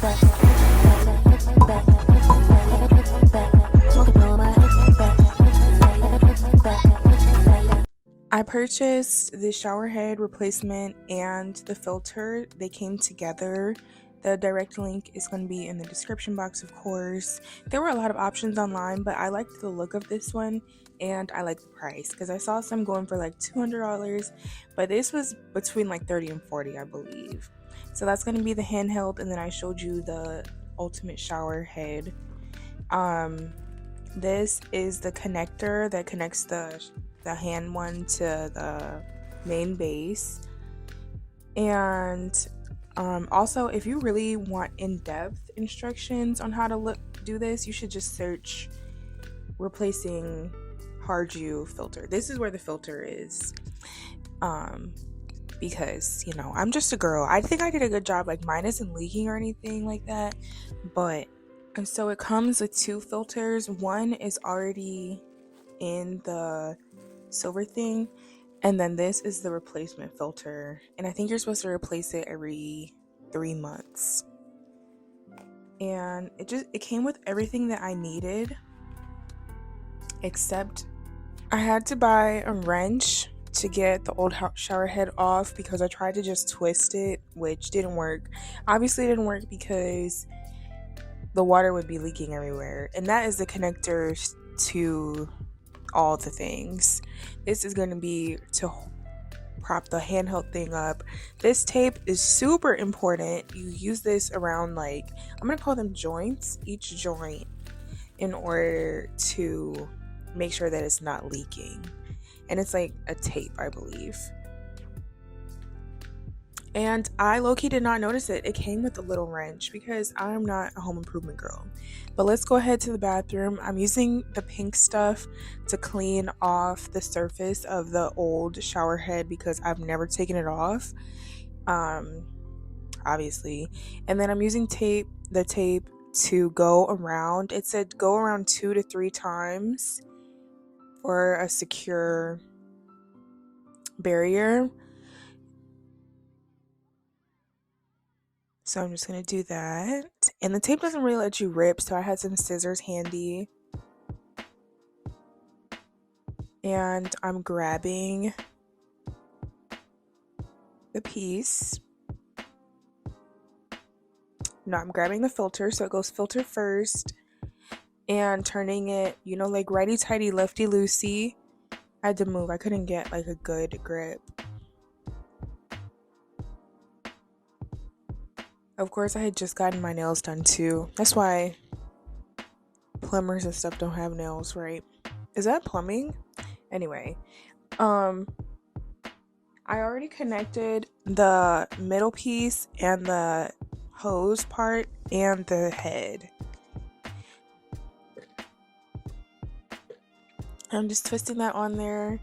I purchased the shower head replacement and the filter. They came together. The direct link is going to be in the description box, of course. There were a lot of options online, but I liked the look of this one and I liked the price because I saw some going for like $200, but this was between like 30 and 40, I believe. So that's going to be the handheld, and then I showed you the ultimate shower head. This is the connector that connects the hand one to the main base. And also, if you really want in-depth instructions on how to do this, you should just search replacing Harju filter. This is where the filter is. Because, you know, I'm just a girl. I think I did a good job. Like, mine isn't leaking or anything like that. But, and so it comes with two filters. One is already in the silver thing, and then this is the replacement filter, and I think you're supposed to replace it every 3 months. And it came with everything that I needed, except I had to buy a wrench to get the old shower head off because I tried to just twist it, which didn't work. Obviously it didn't work because the water would be leaking everywhere, and that is the connector to all the things. This is going to be to prop the handheld thing up. This tape is super important. You use this around, like, I'm going to call them joints, each joint, in order to make sure that it's not leaking. And it's like a tape, I believe. And I low-key did not notice it. It came with a little wrench because I'm not a home improvement girl. But let's go ahead to the bathroom. I'm using the pink stuff to clean off the surface of the old shower head because I've never taken it off. Obviously. And then I'm using the tape to go around. It said go around 2 to 3 times for a secure barrier. So I'm just going to do that. And the tape doesn't really let you rip, so I had some scissors handy. And I'm grabbing the piece. No, I'm grabbing the filter, so it goes filter first. And turning it, you know, like righty-tighty, lefty-loosey. I had to move. I couldn't get like a good grip. Of course, I had just gotten my nails done too. That's why plumbers and stuff don't have nails, right? Is that plumbing? Anyway, I already connected the middle piece and the hose part and the head. I'm just twisting that on there.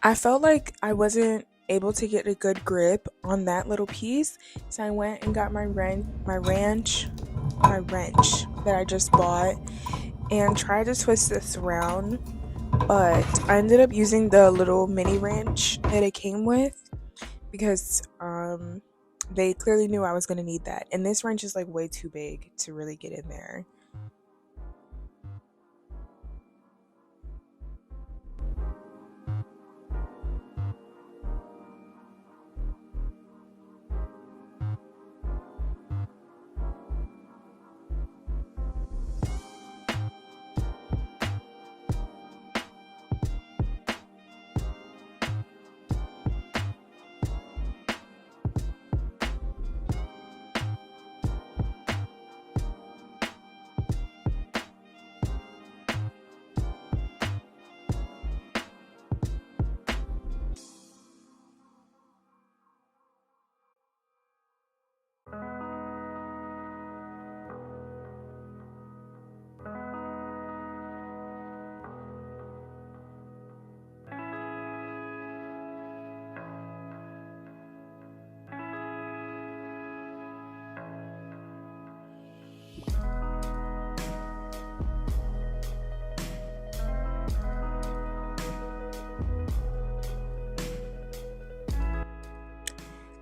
I felt like I wasn't able to get a good grip on that little piece, so I went and got my wrench that I just bought and tried to twist this around, but I ended up using the little mini wrench that it came with because they clearly knew I was going to need that, and this wrench is like way too big to really get in there.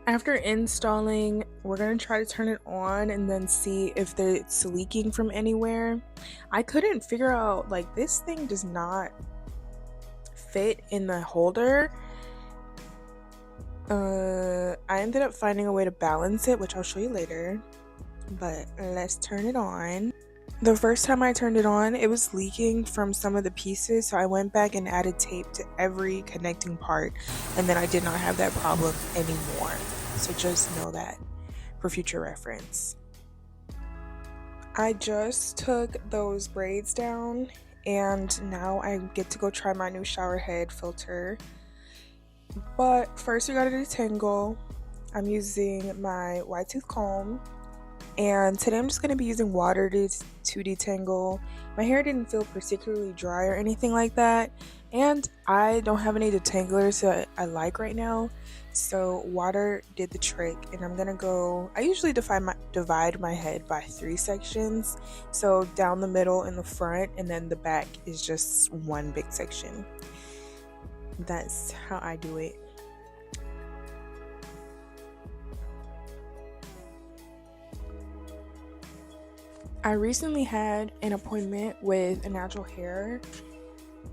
After installing, we're gonna try to turn it on and then see if it's leaking from anywhere. I couldn't figure out, like, this thing does not fit in the holder. I ended up finding a way to balance it, which I'll show you later, but let's turn it on. The first time I turned it on, it was leaking from some of the pieces, so I went back and added tape to every connecting part, and then I did not have that problem anymore. So just know that for future reference. I just took those braids down, and now I get to go try my new shower head filter. But first we gotta detangle. I'm using my wide tooth comb, and today I'm just going to be using water to detangle. My hair didn't feel particularly dry or anything like that, and I don't have any detanglers that I like right now, so water did the trick. And I'm going to go, I usually divide my head by 3 sections, so down the middle in the front, and then the back is just one big section. That's how I do it. I recently had an appointment with a natural hair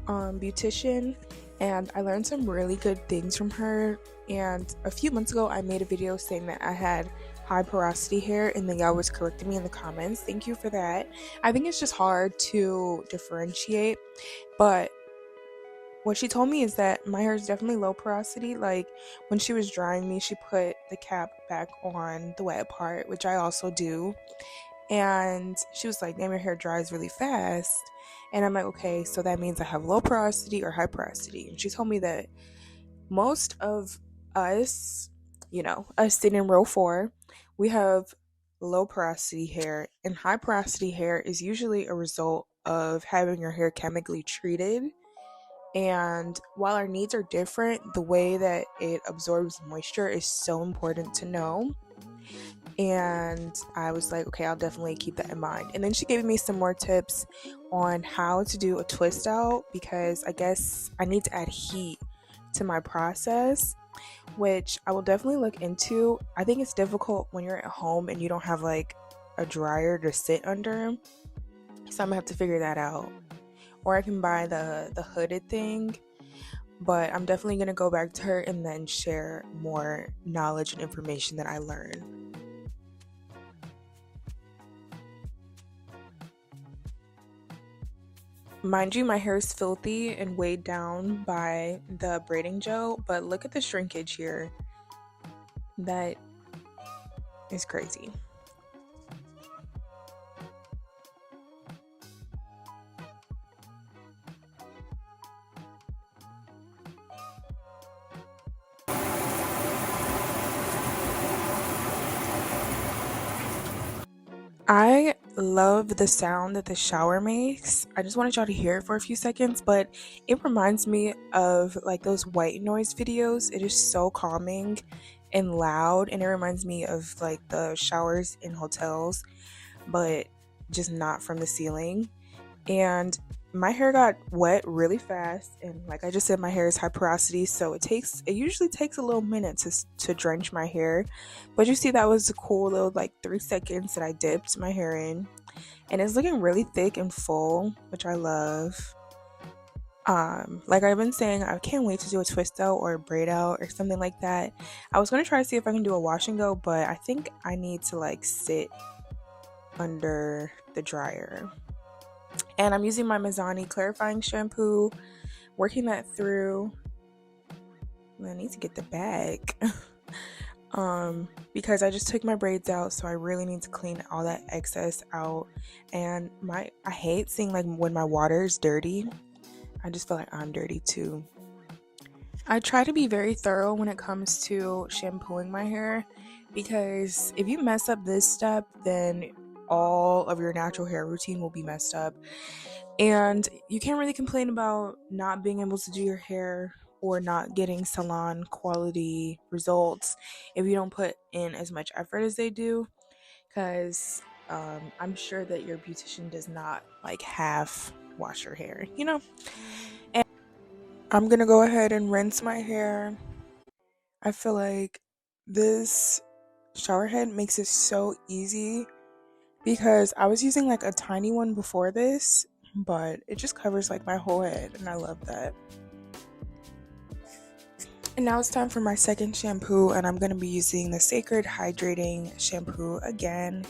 beautician, and I learned some really good things from her. And a few months ago, I made a video saying that I had high porosity hair, and the guy was correcting me in the comments. Thank you for that. I think it's just hard to differentiate, but what she told me is that my hair is definitely low porosity. Like, when she was drying me, she put the cap back on the wet part, which I also do. And she was like, damn, your hair dries really fast. And I'm like, okay, so that means I have low porosity or high porosity. And she told me that most of us, us sitting in row 4, we have low porosity hair. And high porosity hair is usually a result of having your hair chemically treated. And while our needs are different, the way that it absorbs moisture is so important to know. And I was like, okay, I'll definitely keep that in mind. And then she gave me some more tips on how to do a twist out, because I guess I need to add heat to my process, which I will definitely look into. I think it's difficult when you're at home and you don't have like a dryer to sit under, so I'm gonna have to figure that out. Or I can buy the hooded thing, but I'm definitely gonna go back to her and then share more knowledge and information that I learn. Mind you, my hair is filthy and weighed down by the braiding gel, but look at the shrinkage here. That is crazy. I love the sound that the shower makes. I just wanted y'all to hear it for a few seconds, but it reminds me of like those white noise videos. It is so calming and loud, and it reminds me of like the showers in hotels, but just not from the ceiling. And my hair got wet really fast, and like I just said, my hair is high porosity, so it usually takes a little minute to drench my hair. But you see, that was a cool little like 3 seconds that I dipped my hair in, and it's looking really thick and full, which I love. Like I've been saying, I can't wait to do a twist out or a braid out or something like that. I was gonna try to see if I can do a wash and go, but I think I need to like sit under the dryer. And I'm using my Mizani clarifying shampoo, working that through. I need to get the bag. Because I just took my braids out, so I really need to clean all that excess out. And I hate seeing like when my water is dirty. I just feel like I'm dirty too. I try to be very thorough when it comes to shampooing my hair, because if you mess up this step, then all of your natural hair routine will be messed up. And you can't really complain about not being able to do your hair or not getting salon quality results if you don't put in as much effort as they do, because I'm sure that your beautician does not like half wash your hair, And I'm gonna go ahead and rinse my hair. I feel like This shower head makes it so easy because I was using like a tiny one before this, but it just covers like my whole head and I love that. And now it's time for my second shampoo, and I'm going to be using the Sacred Hydrating Shampoo again.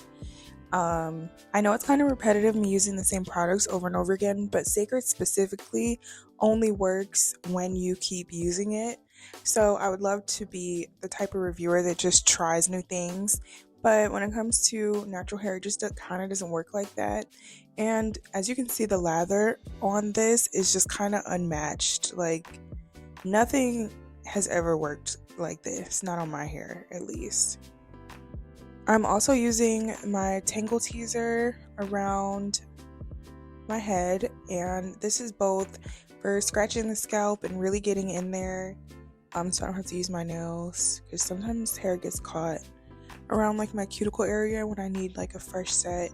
I know it's kind of repetitive me using the same products over and over again, but Sacred specifically only works when you keep using it. So I would love to be the type of reviewer that just tries new things. But when it comes to natural hair, it just kind of doesn't work like that. And as you can see, the lather on this is just kind of unmatched. Like, nothing has ever worked like this, not on my hair at least. I'm also using my Tangle Teezer around my head, and this is both for scratching the scalp and really getting in there, so I don't have to use my nails, because sometimes hair gets caught around like my cuticle area when I need like a fresh set.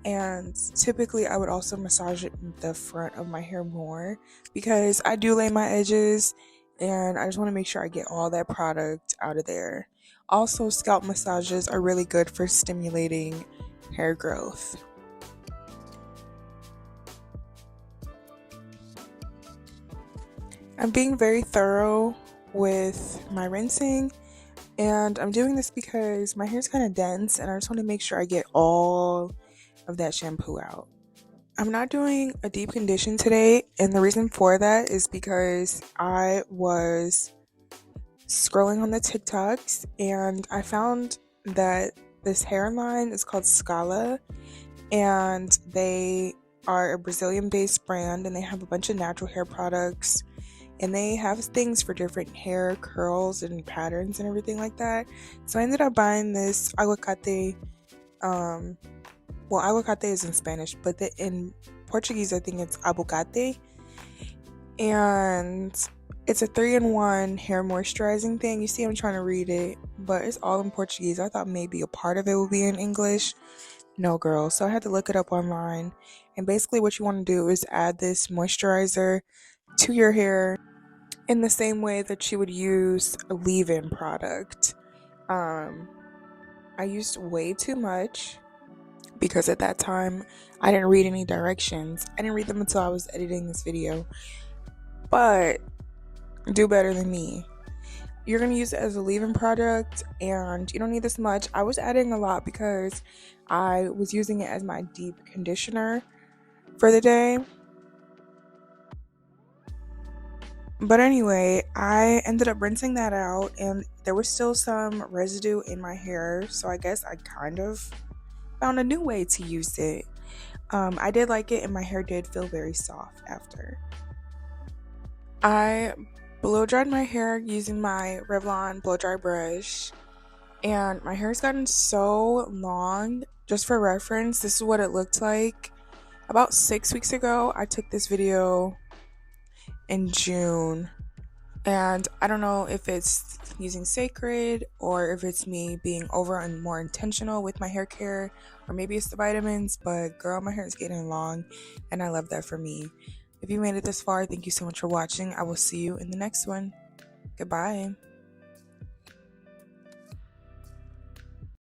And typically I would also massage it in the front of my hair more because I do lay my edges and I just want to make sure I get all that product out of there. Also, scalp massages are really good for stimulating hair growth. I'm being very thorough with my rinsing, and I'm doing this because my hair's kind of dense and I just want to make sure I get all of that shampoo out. I'm not doing a deep condition today, and the reason for that is because I was scrolling on the TikToks and I found that this hairline is called Skala, and they are a Brazilian based brand and they have a bunch of natural hair products, and they have things for different hair curls and patterns and everything like that. So I ended up buying this aguacate. Aguacate is in Spanish, but in Portuguese I think it's abogate, and it's a 3-in-1 hair moisturizing thing. You see I'm trying to read it, but it's all in Portuguese. I thought maybe a part of it would be in English. No, girl. So I had to look it up online, and basically what you want to do is add this moisturizer to your hair in the same way that you would use a leave-in product. I used way too much because at that time I didn't read any directions. I didn't read them until I was editing this video. But do better than me. You're going to use it as a leave-in product and you don't need this much. I was adding a lot because I was using it as my deep conditioner for the day. But anyway, I ended up rinsing that out and there was still some residue in my hair, so I guess I kind of found a new way to use it. I did like it and my hair did feel very soft after. I blow dried my hair using my Revlon blow dry brush, and my hair's gotten so long. Just for reference, this is what it looked like about 6 weeks ago. I took this video in June, and I don't know if it's using Sacred or if it's me being over and more intentional with my hair care, or maybe it's the vitamins, but girl, my hair is getting long and I love that for me. If you made it this far, thank you so much for watching. I will see you in the next one. Goodbye.